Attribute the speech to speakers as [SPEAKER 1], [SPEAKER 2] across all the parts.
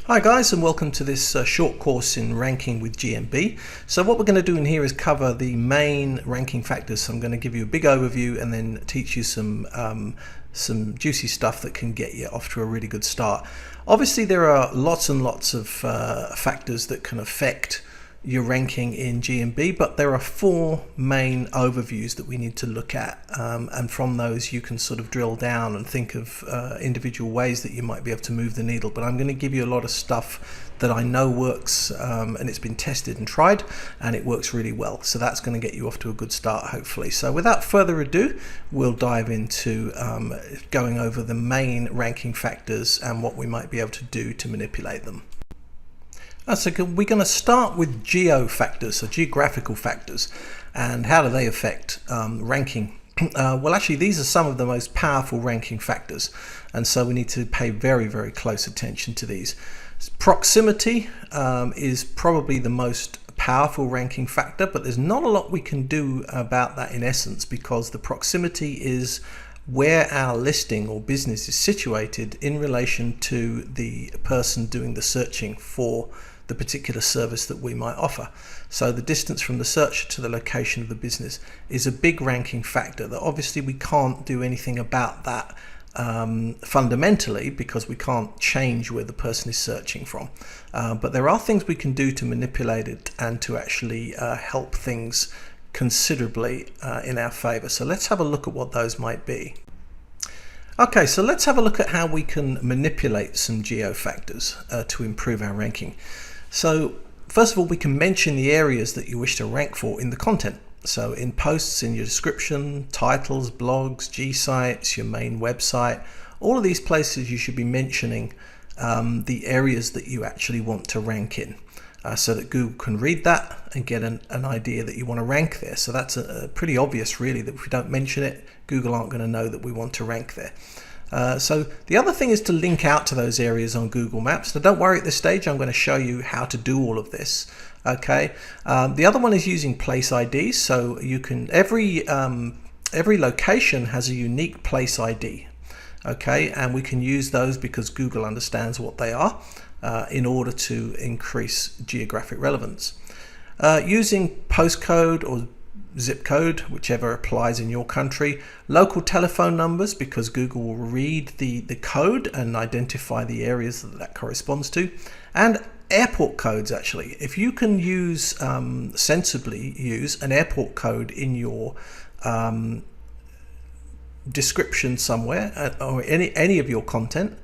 [SPEAKER 1] Hi guys, and welcome to this short course in ranking with GMB. So what we're going to do in here is cover the main ranking factors. So I'm going to give you a big overview and then teach you some juicy stuff that can get you off to a really good start. Obviously there are lots and lots of factors that can affect your ranking in GMB, but there are four main overviews that we need to look at, and from those you can sort of drill down and think of individual ways that you might be able to move the needle. But I'm going to give you a lot of stuff that I know works, and it's been tested and tried and it works really well, so that's going to get you off to a good start hopefully. So without further ado, we'll dive into going over the main ranking factors and what we might be able to do to manipulate them. So we're going to start with geo factors, so geographical factors, and how do they affect ranking? Well, actually these are some of the most powerful ranking factors, and so we need to pay very, very close attention to these. Proximity is probably the most powerful ranking factor, but there's not a lot we can do about that in essence, because the proximity is where our listing or business is situated in relation to the person doing the searching for the particular service that we might offer. So the distance from the searcher to the location of the business is a big ranking factor that obviously we can't do anything about that fundamentally, because we can't change where the person is searching from. But there are things we can do to manipulate it and to actually help things considerably in our favor. So let's have a look at what those might be. Okay, so let's have a look at how we can manipulate some geo factors to improve our ranking. So first of all, we can mention the areas that you wish to rank for in the content. So in posts, in your description, titles, blogs, G sites, your main website, all of these places you should be mentioning the areas that you actually want to rank in, so that Google can read that and get an idea that you want to rank there. So that's pretty obvious really, that if we don't mention it, Google aren't going to know that we want to rank there. So the other thing is to link out to those areas on Google Maps. Now don't worry, at this stage I'm going to show you how to do all of this. Okay. The other one is using place IDs. So you can, every location has a unique place ID. Okay, and we can use those because Google understands what they are in order to increase geographic relevance. Using postcode or zip code, whichever applies in your country, local telephone numbers, because Google will read the code and identify the areas that corresponds to, and airport codes. Actually, if you can use sensibly use an airport code in your description somewhere or any of your content,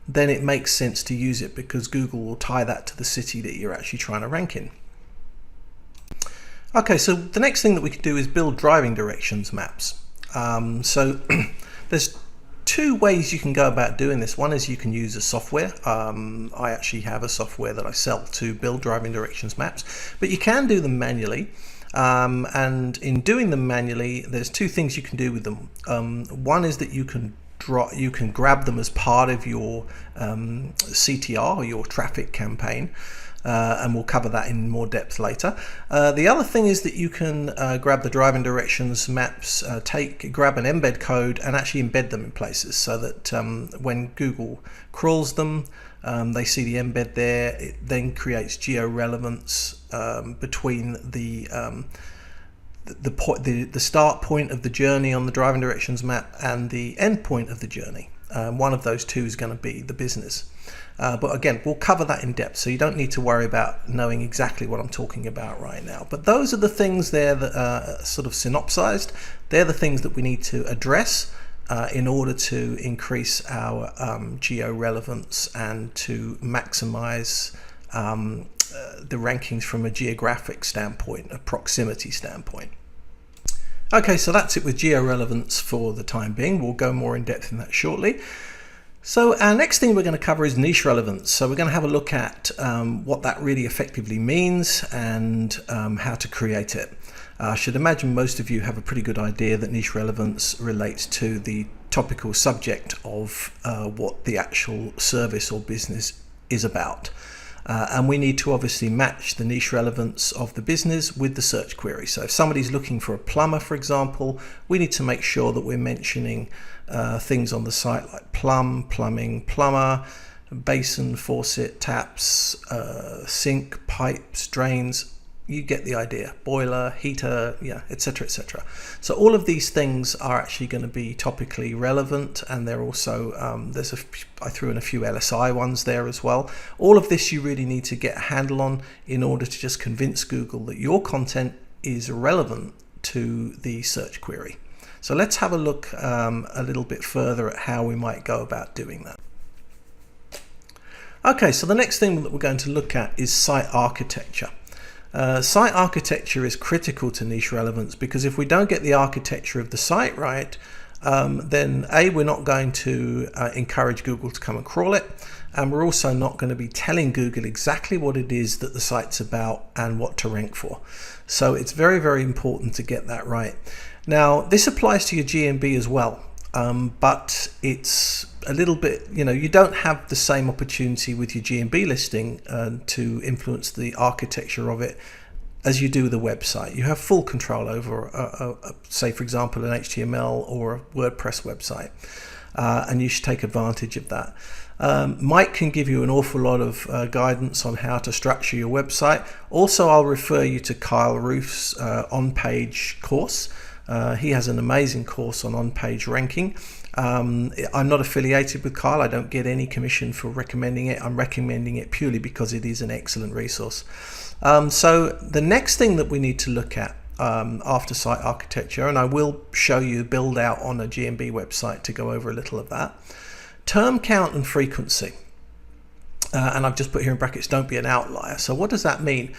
[SPEAKER 1] then it makes sense to use it, because Google will tie that to the city that you're actually trying to rank in. Okay, so the next thing that we can do is build driving directions maps. So there's two ways you can go about doing this. One is you can use a software. I actually have a software that I sell to build driving directions maps, but you can do them manually. And in doing them manually, there's two things you can do with them. One is that you can grab them as part of your CTR, or your traffic campaign, and we'll cover that in more depth later. The other thing is that you can grab the driving directions maps, grab an embed code and actually embed them in places, so that when Google crawls them, they see the embed there. It then creates geo relevance between the start point of the journey on the driving directions map and the end point of the journey. One of those two is going to be the business. But again, we'll cover that in depth, so you don't need to worry about knowing exactly what I'm talking about right now. But those are the things there that are sort of synopsized. They're the things that we need to address in order to increase our geo relevance and to maximize the rankings from a geographic standpoint, a proximity standpoint. Okay, so that's it with geo relevance for the time being. We'll go more in depth in that shortly. So our next thing we're going to cover is niche relevance. So we're going to have a look at what that really effectively means and how to create it. I should imagine most of you have a pretty good idea that niche relevance relates to the topical subject of what the actual service or business is about. And we need to obviously match the niche relevance of the business with the search query. So if somebody's looking for a plumber, for example, we need to make sure that we're mentioning things on the site like plum, plumbing, plumber, basin, faucet, taps, sink, pipes, drains. You get the idea. Boiler, heater, yeah, etc., etc. So all of these things are actually going to be topically relevant, and they're also I threw in a few LSI ones there as well. All of this you really need to get a handle on in order to just convince Google that your content is relevant to the search query. So let's have a look a little bit further at how we might go about doing that. Okay, so the next thing that we're going to look at is site architecture. Site architecture is critical to niche relevance, because if we don't get the architecture of the site right, then we're not going to encourage Google to come and crawl it, and we're also not going to be telling Google exactly what it is that the site's about and what to rank for. So it's very, very important to get that right. Now, this applies to your GMB as well, but it's a little bit, you don't have the same opportunity with your GMB listing to influence the architecture of it as you do with a website. You have full control over, say, for example, an HTML or a WordPress website, and you should take advantage of that. Mike can give you an awful lot of guidance on how to structure your website. Also, I'll refer you to Kyle Roof's on-page course. He has an amazing course on on-page ranking. I'm not affiliated with Kyle. I don't get any commission for recommending it. I'm recommending it purely because it is an excellent resource. So the next thing that we need to look at after site architecture, and I will show you build out on a GMB website to go over a little of that, term count and frequency. And I've just put here in brackets, don't be an outlier. So what does that mean?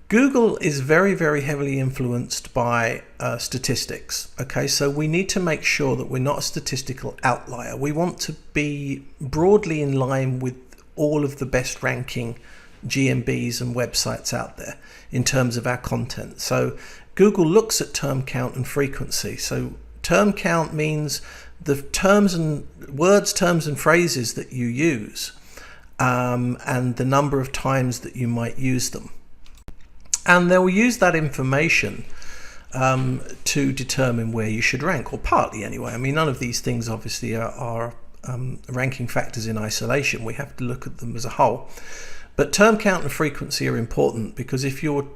[SPEAKER 1] Google is very, very heavily influenced by statistics. Okay, so we need to make sure that we're not a statistical outlier. We want to be broadly in line with all of the best ranking GMBs and websites out there in terms of our content. So Google looks at term count and frequency. So term count means the terms and phrases that you use, and the number of times that you might use them. And they'll use that information to determine where you should rank, or partly anyway. I mean, none of these things obviously are ranking factors in isolation. We have to look at them as a whole. But term count and frequency are important, because if you're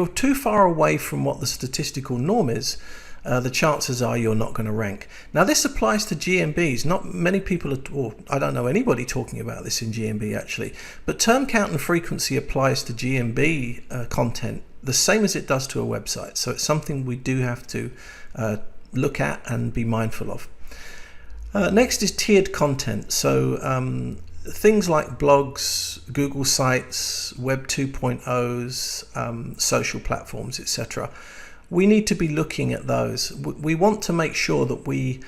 [SPEAKER 1] too far away from what the statistical norm is, the chances are you're not going to rank. Now, this applies to GMBs. Not many people, or I don't know anybody talking about this in GMB actually, but term count and frequency applies to GMB content the same as it does to a website. So it's something we do have to look at and be mindful of. Next is tiered content. So things like blogs, Google Sites, Web 2.0s, social platforms, etc. We need to be looking at those. We want to make sure that we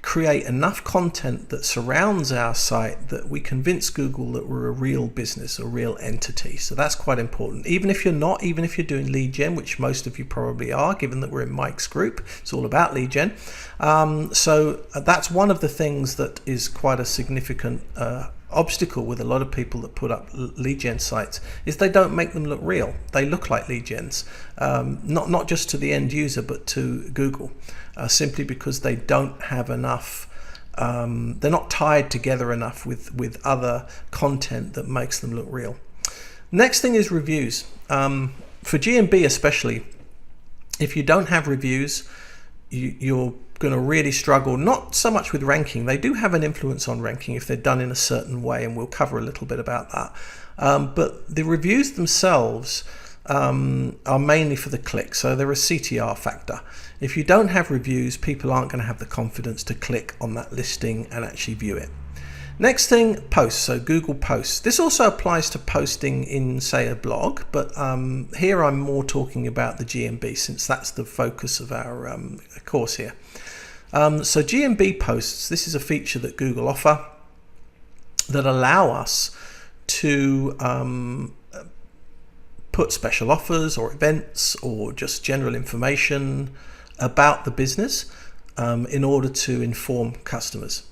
[SPEAKER 1] create enough content that surrounds our site that we convince Google that we're a real business, a real entity. So that's quite important. Even if you're not, even if you're doing lead gen, which most of you probably are, given that we're in Mike's group, it's all about lead gen. So that's one of the things that is quite a significant obstacle with a lot of people that put up lead gen sites, is they don't make them look real. They look like lead gens, not just to the end user but to Google, simply because they don't have enough, they're not tied together enough with other content that makes them look real. Next thing is reviews. For GMB especially, if you don't have reviews, you're going to really struggle, not so much with ranking. They do have an influence on ranking if they're done in a certain way, and we'll cover a little bit about that. But the reviews themselves are mainly for the click, so they're a CTR factor. If you don't have reviews, people aren't going to have the confidence to click on that listing and actually view it. Next thing, posts, so Google Posts. This also applies to posting in, say, a blog, but here I'm more talking about the GMB, since that's the focus of our course here. So GMB posts, this is a feature that Google offer that allow us to put special offers or events or just general information about the business in order to inform customers.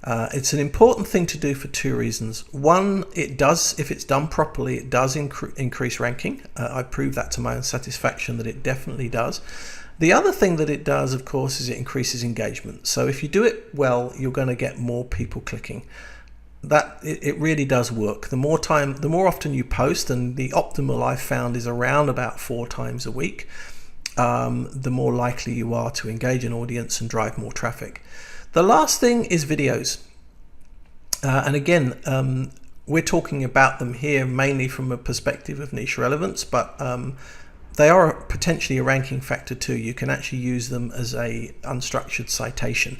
[SPEAKER 1] It's an important thing to do for two reasons. One, it does, if it's done properly, it does increase ranking. I proved that to my own satisfaction that it definitely does. The other thing that it does, of course, is it increases engagement. So if you do it well, you're going to get more people clicking. it really does work. The more often you post, and the optimal I've found is around about 4 times a week, the more likely you are to engage an audience and drive more traffic. The last thing is videos. And again, we're talking about them here mainly from a perspective of niche relevance, but they are potentially a ranking factor too. You can actually use them as a unstructured citation,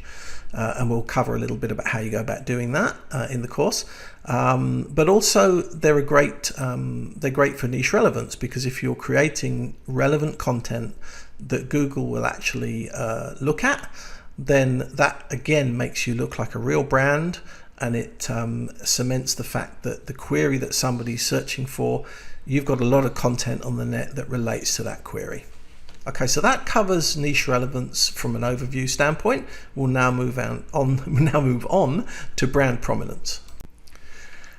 [SPEAKER 1] and we'll cover a little bit about how you go about doing that in the course. But also they're great for niche relevance, because if you're creating relevant content that Google will actually look at, then that again makes you look like a real brand, and it cements the fact that the query that somebody's searching for, you've got a lot of content on the net that relates to that query. Okay, so that covers niche relevance from an overview standpoint. We'll now move on to brand prominence.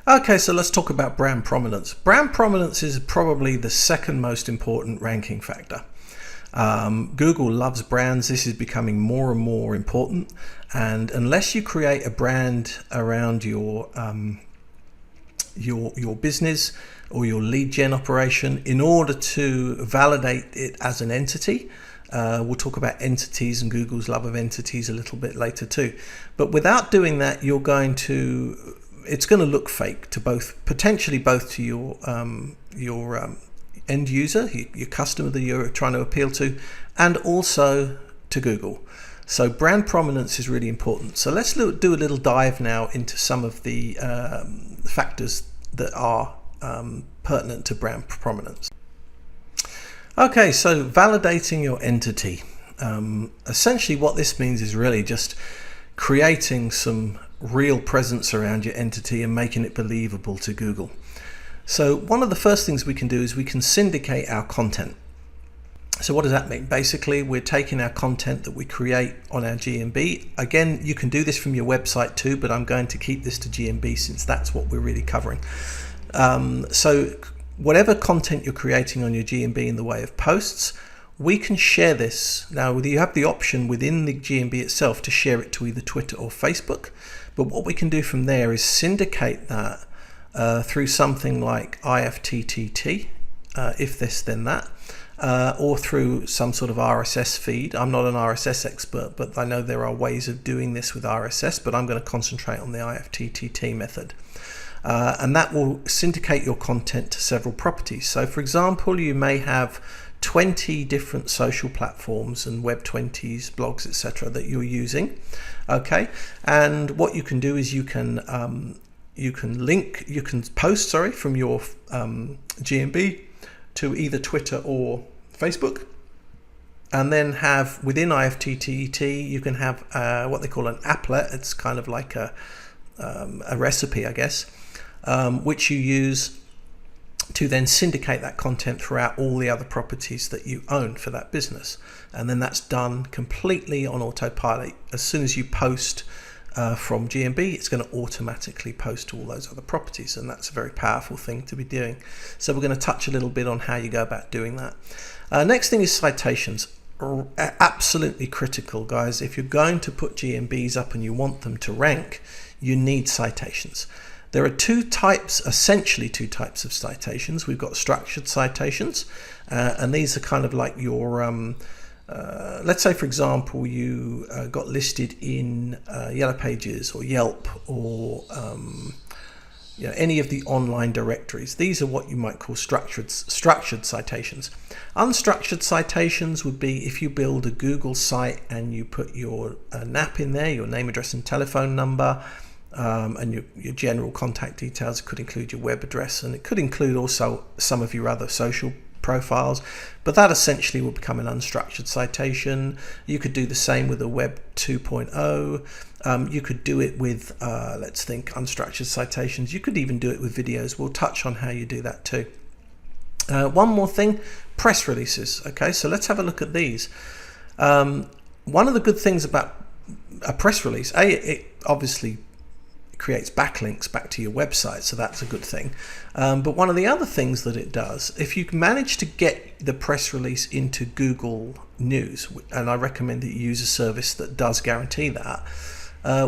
[SPEAKER 1] Okay, so let's talk about brand prominence. Brand prominence is probably the second most important ranking factor. Google loves brands. This is becoming more and more important, and unless you create a brand around your business or your lead gen operation in order to validate it as an entity, we'll talk about entities and Google's love of entities a little bit later too, but without doing that, it's going to look fake to potentially both to your end user, your customer that you're trying to appeal to, and also to Google. So brand prominence is really important. So let's do a little dive now into some of the factors that are pertinent to brand prominence. Okay, so validating your entity. Essentially what this means is really just creating some real presence around your entity and making it believable to Google. So one of the first things we can do is we can syndicate our content. So what does that mean? Basically, we're taking our content that we create on our GMB. Again, you can do this from your website too, but I'm going to keep this to GMB since that's what we're really covering. So whatever content you're creating on your GMB in the way of posts, we can share this. Now, you have the option within the GMB itself to share it to either Twitter or Facebook. But what we can do from there is syndicate that through something like IFTTT, if this then that, or through some sort of RSS feed. I'm not an RSS expert, but I know there are ways of doing this with RSS, but I'm going to concentrate on the IFTTT method. And that will syndicate your content to several properties. So for example, you may have 20 different social platforms and Web20s, blogs, etc. that you're using. Okay, and what you can do is you can post from your GMB to either Twitter or Facebook, and then have within IFTTT you can have what they call an applet. It's kind of like a recipe, I guess, which you use to then syndicate that content throughout all the other properties that you own for that business. And then that's done completely on autopilot. As soon as you post from GMB, it's going to automatically post to all those other properties, and that's a very powerful thing to be doing. So we're going to touch a little bit on how you go about doing that. Next thing is citations. Absolutely critical, guys. If you're going to put GMBs up and you want them to rank, you need citations. There are essentially two types of citations. We've got structured citations, and these are kind of like your, let's say for example, you got listed in Yellow Pages or Yelp or any of the online directories. These are what you might call structured citations. Unstructured citations would be if you build a Google site and you put your NAP in there, your name, address, and telephone number, and your general contact details. It could include your web address, and it could include also some of your other social profiles, but that essentially will become an unstructured citation. You could do the same with a Web 2.0. You could do it with, let's think, unstructured citations. You could even do it with videos. We'll touch on how you do that too. One more thing, press releases. Okay, so let's have a look at these. One of the good things about a press release, it obviously creates backlinks back to your website, so that's a good thing. But one of the other things that it does, if you manage to get the press release into Google News, and I recommend that you use a service that does guarantee that,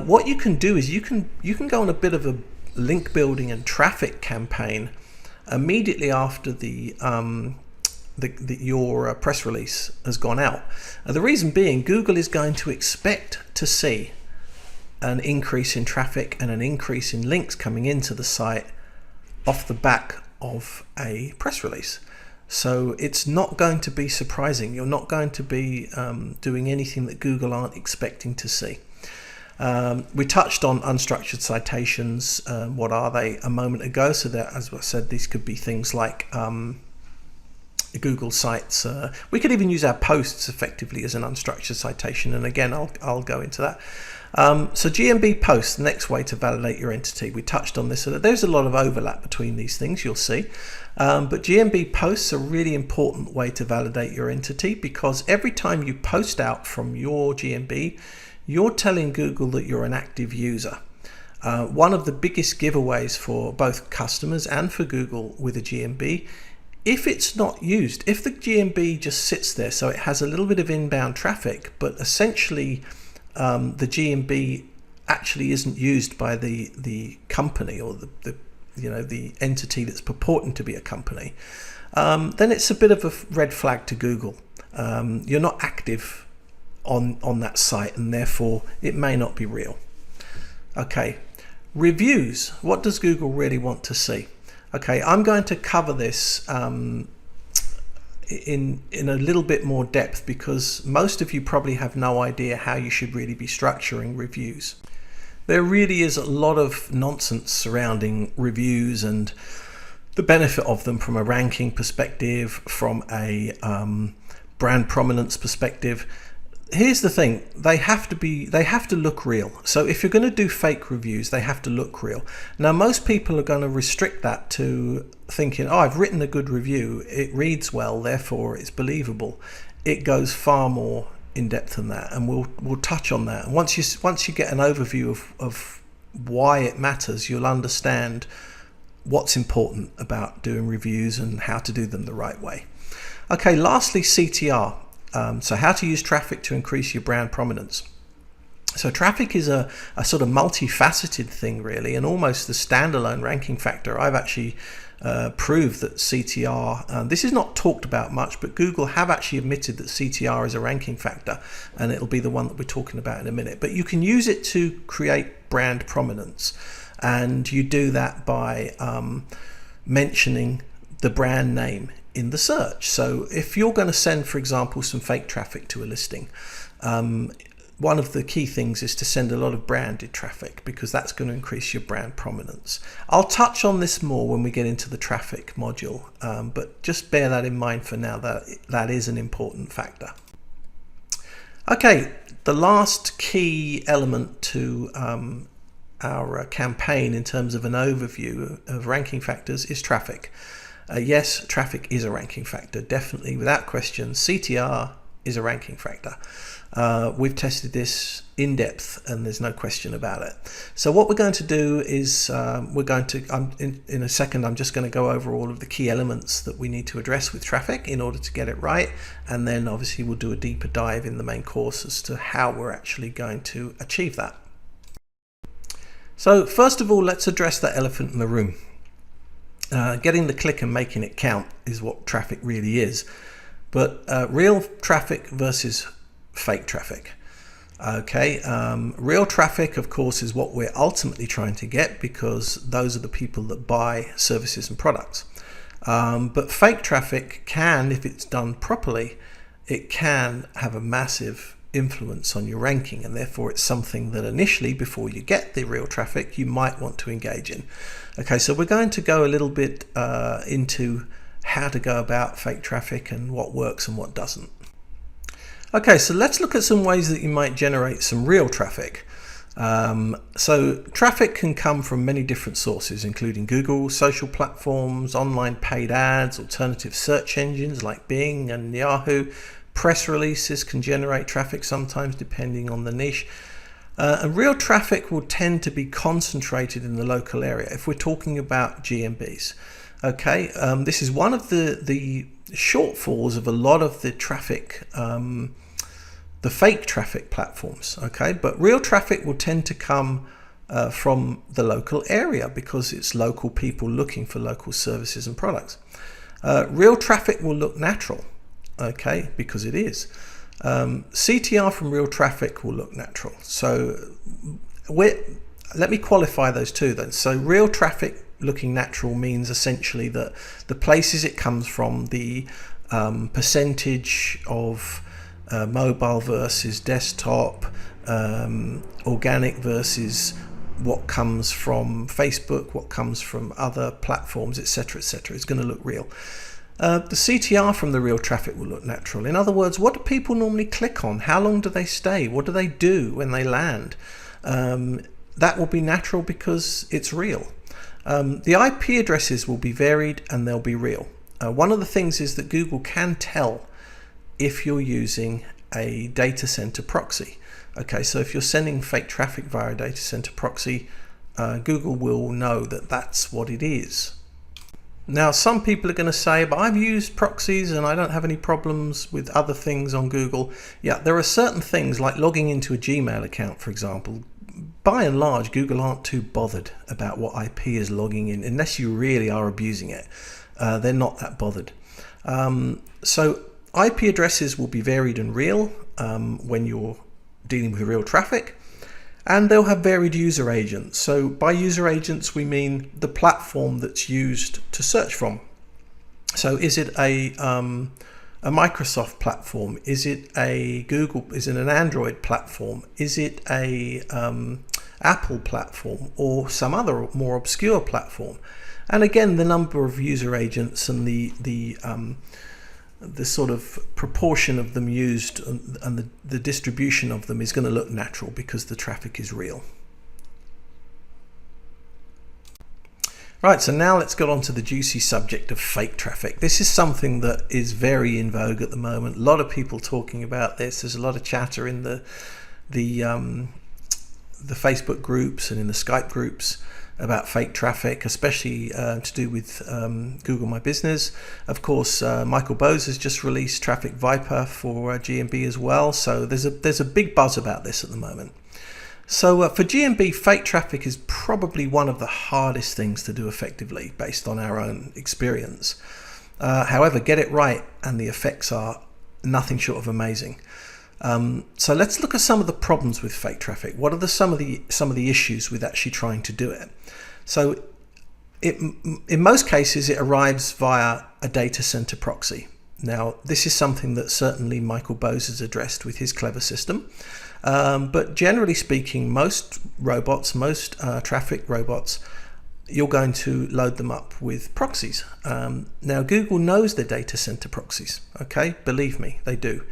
[SPEAKER 1] what you can do is you can go on a bit of link building and traffic campaign immediately after your press release has gone out. The reason being, Google is going to expect to see an increase in traffic and an increase in links coming into the site off the back of a press release. So it's not going to be surprising. You're not going to be doing anything that Google aren't expecting to see. We touched on unstructured citations. What are they a moment ago? So that, as I said, these could be things like Google Sites. We could even use our posts effectively as an unstructured citation, and again I'll go into that. So GMB posts, the next way to validate your entity. We touched on this, so there's a lot of overlap between these things, you'll see. But GMB posts are a really important way to validate your entity, because every time you post out from your GMB, you're telling Google that you're an active user. One of the biggest giveaways for both customers and for Google with a GMB, if it's not used, if the GMB just sits there, so it has a little bit of inbound traffic, but essentially the GMB actually isn't used by the company or the entity that's purporting to be a company, then it's a bit of a red flag to Google. You're not active on that site, and therefore it may not be real. Okay, reviews. What does Google really want to see? Okay, I'm going to cover this in a little bit more depth, because most of you probably have no idea how you should really be structuring reviews. There really is a lot of nonsense surrounding reviews and the benefit of them from a ranking perspective, from a brand prominence perspective. Here's the thing, they have to look real. So if you're going to do fake reviews, they have to look real. Now, most people are going to restrict that to thinking, oh, I've written a good review, it reads well, therefore it's believable. It goes far more in depth than that, and we'll touch on that. And once you get an overview of why it matters, you'll understand what's important about doing reviews and how to do them the right way. Okay, lastly, CTR. So how to use traffic to increase your brand prominence. So traffic is a sort of multifaceted thing, really, and almost the standalone ranking factor. I've actually proved that CTR, this is not talked about much, but Google have actually admitted that CTR is a ranking factor, and it'll be the one that we're talking about in a minute. But you can use it to create brand prominence, and you do that by mentioning the brand name in the search. So if you're going to send, for example, some fake traffic to a listing, one of the key things is to send a lot of branded traffic, because that's going to increase your brand prominence. I'll touch on this more when we get into the traffic module, but just bear that in mind for now, that is an important factor. Okay, the last key element to our campaign in terms of an overview of ranking factors is traffic. Yes, traffic is a ranking factor, definitely, without question. CTR is a ranking factor. We've tested this in depth, and there's no question about it. So what we're going to do is in a second, I'm just going to go over all of the key elements that we need to address with traffic in order to get it right, and then obviously we'll do a deeper dive in the main course as to how we're actually going to achieve that. So first of all, let's address that elephant in the room. Getting the click and making it count is what traffic really is, but real traffic versus fake traffic. Okay, real traffic, of course, is what we're ultimately trying to get, because those are the people that buy services and products. But fake traffic can, if it's done properly, it can have a massive influence on your ranking, and therefore it's something that initially, before you get the real traffic, you might want to engage in. Okay, so we're going to go a little bit into how to go about fake traffic and what works and what doesn't. Okay, so let's look at some ways that you might generate some real traffic. So traffic can come from many different sources, including Google, social platforms, online paid ads, alternative search engines like Bing and Yahoo. Press releases can generate traffic sometimes, depending on the niche. And real traffic will tend to be concentrated in the local area if we're talking about GMBs. Okay, this is one of the shortfalls of a lot of the traffic, the fake traffic platforms. Okay, but real traffic will tend to come from the local area because it's local people looking for local services and products. Real traffic will look natural, okay, because it is. CTR from real traffic will look natural. So let me qualify those two then. So real traffic looking natural means essentially that the places it comes from, the percentage of mobile versus desktop, organic versus what comes from Facebook, what comes from other platforms, etc., is going to look real. The CTR from the real traffic will look natural. In other words, what do people normally click on? How long do they stay? What do they do when they land? That will be natural because it's real. The IP addresses will be varied and they'll be real. One of the things is that Google can tell if you're using a data center proxy. Okay, so if you're sending fake traffic via a data center proxy, Google will know that that's what it is. Now, some people are going to say, but I've used proxies and I don't have any problems with other things on Google. Yeah, there are certain things like logging into a Gmail account, for example. By and large, Google aren't too bothered about what IP is logging in, unless you really are abusing it. They're not that bothered. So IP addresses will be varied and real when you're dealing with real traffic, and they'll have varied user agents. So by user agents we mean the platform that's used to search from. So is it a Microsoft platform? Is it a Google? Is it an Android platform? Is it a Apple platform or some other more obscure platform? And again, the number of user agents and the sort of proportion of them used and the distribution of them is going to look natural because the traffic is real. Right, so now let's get on to the juicy subject of fake traffic. This is something that is very in vogue at the moment. A lot of people talking about this. There's a lot of chatter in the Facebook groups and in the Skype groups about fake traffic, especially to do with Google My Business. Of course, Michael Bose has just released Traffic Viper for GMB as well. So there's a big buzz about this at the moment. So for GMB, fake traffic is probably one of the hardest things to do effectively based on our own experience. However, get it right and the effects are nothing short of amazing. So let's look at some of the problems with fake traffic. What are some of the issues with actually trying to do it? So in most cases, it arrives via a data center proxy. Now, this is something that certainly Michael Bose has addressed with his clever system. But generally speaking, most robots, most traffic robots, you're going to load them up with proxies. Now, Google knows their data center proxies, okay? Believe me, they do.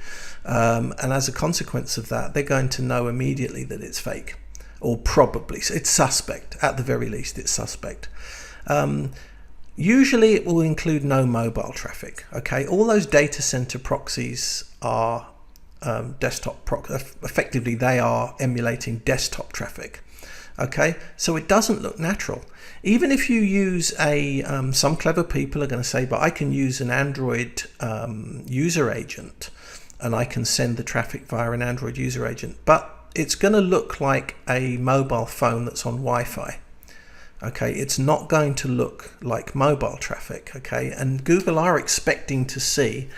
[SPEAKER 1] And as a consequence of that, they're going to know immediately that it's fake, or probably, it's suspect. At the very least, it's suspect. Usually it will include no mobile traffic, okay? All those data center proxies are desktop effectively they are emulating desktop traffic, okay? So it doesn't look natural. Even if you use a some clever people are going to say, but I can use an Android user agent and I can send the traffic via an Android user agent, but it's going to look like a mobile phone that's on Wi-Fi. Okay, it's not going to look like mobile traffic, okay? And Google are expecting to see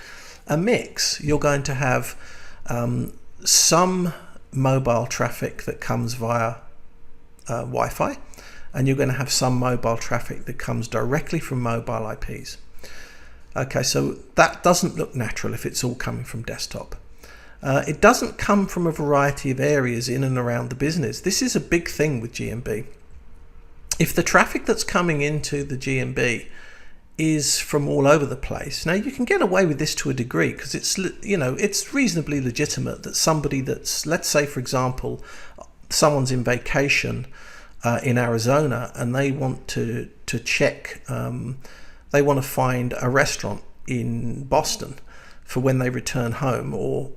[SPEAKER 1] a mix. You're going to have some mobile traffic that comes via Wi-Fi, and you're going to have some mobile traffic that comes directly from mobile IPs. Okay, so that doesn't look natural if it's all coming from desktop. It doesn't come from a variety of areas in and around the business. This is a big thing with GMB. If the traffic that's coming into the GMB is from all over the place, now you can get away with this to a degree because it's, you know, it's reasonably legitimate that somebody that's, let's say for example, someone's in vacation in Arizona and they want to check, they want to find a restaurant in Boston for when they return home, or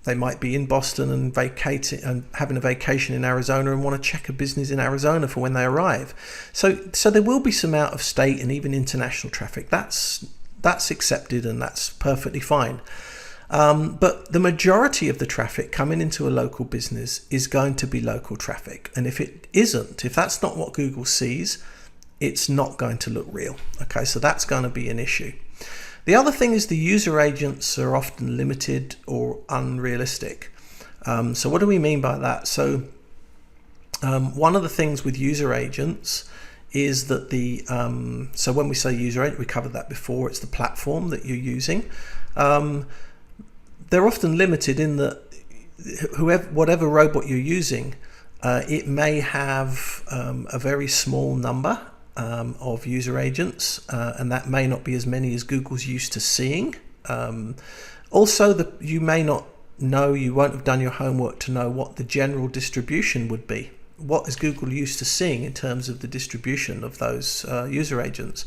[SPEAKER 1] they might be in Boston and vacating and having a vacation in Arizona and want to check a business in Arizona for when they arrive. So there will be some out of state and even international traffic. That's accepted and that's perfectly fine. But the majority of the traffic coming into a local business is going to be local traffic. And if it isn't, if that's not what Google sees, it's not going to look real. Okay, so that's going to be an issue. The other thing is the user agents are often limited or unrealistic. So what do we mean by that? So one of the things with user agents is that so when we say user agent, we covered that before, it's the platform that you're using. They're often limited in that whatever robot you're using, it may have a very small number of user agents, and that may not be as many as Google's used to seeing. Also, you may not know, you won't have done your homework to know what the general distribution would be. What is Google used to seeing in terms of the distribution of those user agents?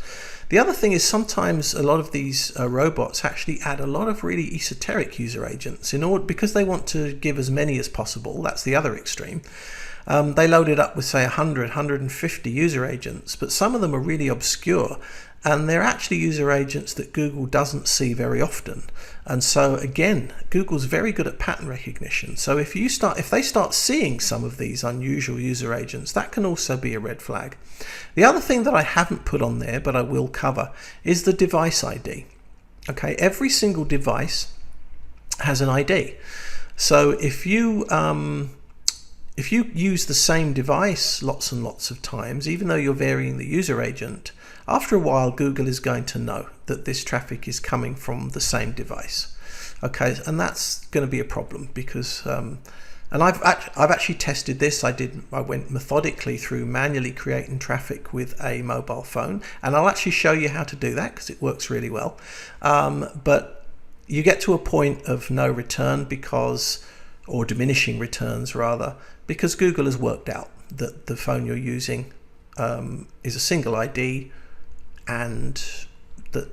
[SPEAKER 1] The other thing is sometimes a lot of these robots actually add a lot of really esoteric user agents because they want to give as many as possible. That's the other extreme. They load it up with say 100, 150 user agents, but some of them are really obscure, and they're actually user agents that Google doesn't see very often. And so again, Google's very good at pattern recognition. So if they start seeing some of these unusual user agents, that can also be a red flag. The other thing that I haven't put on there, but I will cover, is the device ID. Okay, every single device has an ID. So if you use the same device lots and lots of times, even though you're varying the user agent, after a while Google is going to know that this traffic is coming from the same device. Okay, and that's going to be a problem because and I've actually tested this. I went methodically through manually creating traffic with a mobile phone, and I'll actually show you how to do that because it works really well. But you get to a point of no return or diminishing returns rather, because Google has worked out that the phone you're using is a single ID, and that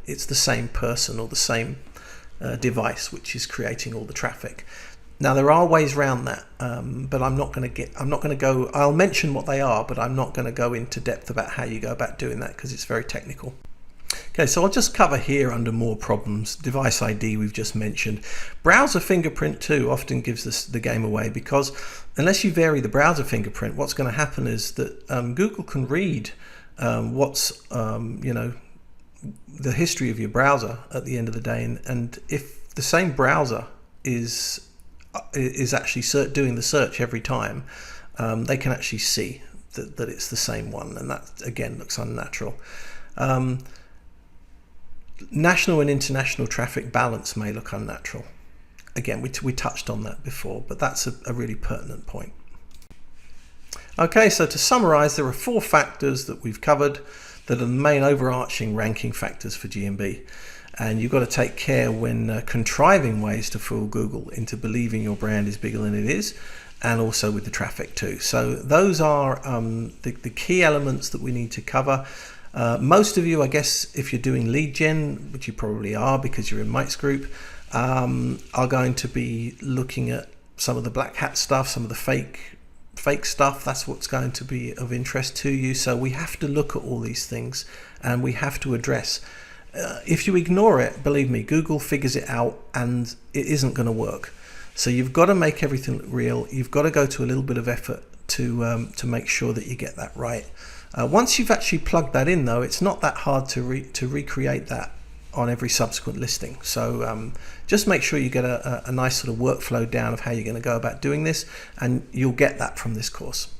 [SPEAKER 1] it's the same person or the same device which is creating all the traffic. Now there are ways around that, but I'm not going to go. I'll mention what they are, but I'm not going to go into depth about how you go about doing that because it's very technical. Okay, so I'll just cover here under more problems. Device ID we've just mentioned. Browser fingerprint too often gives us the game away, because unless you vary the browser fingerprint, what's going to happen is that Google can read what's the history of your browser at the end of the day, and if the same browser is actually doing the search every time, they can actually see that it's the same one, and that again looks unnatural. National and international traffic balance may look unnatural. Again, we touched on that before, but that's a really pertinent point. Okay, so to summarize, there are 4 factors that we've covered that are the main overarching ranking factors for GMB. And you've got to take care when contriving ways to fool Google into believing your brand is bigger than it is, and also with the traffic too. So those are the key elements that we need to cover. Most of you, I guess, if you're doing lead gen, which you probably are because you're in Mike's group, are going to be looking at some of the black hat stuff, some of the fake stuff. That's what's going to be of interest to you. So we have to look at all these things, and we have to address. If you ignore it, believe me, Google figures it out, and it isn't going to work. So you've got to make everything look real. You've got to go to a little bit of effort to make sure that you get that right. Once you've actually plugged that in, though, it's not that hard to recreate that on every subsequent listing. So just make sure you get a nice sort of workflow down of how you're going to go about doing this, and you'll get that from this course.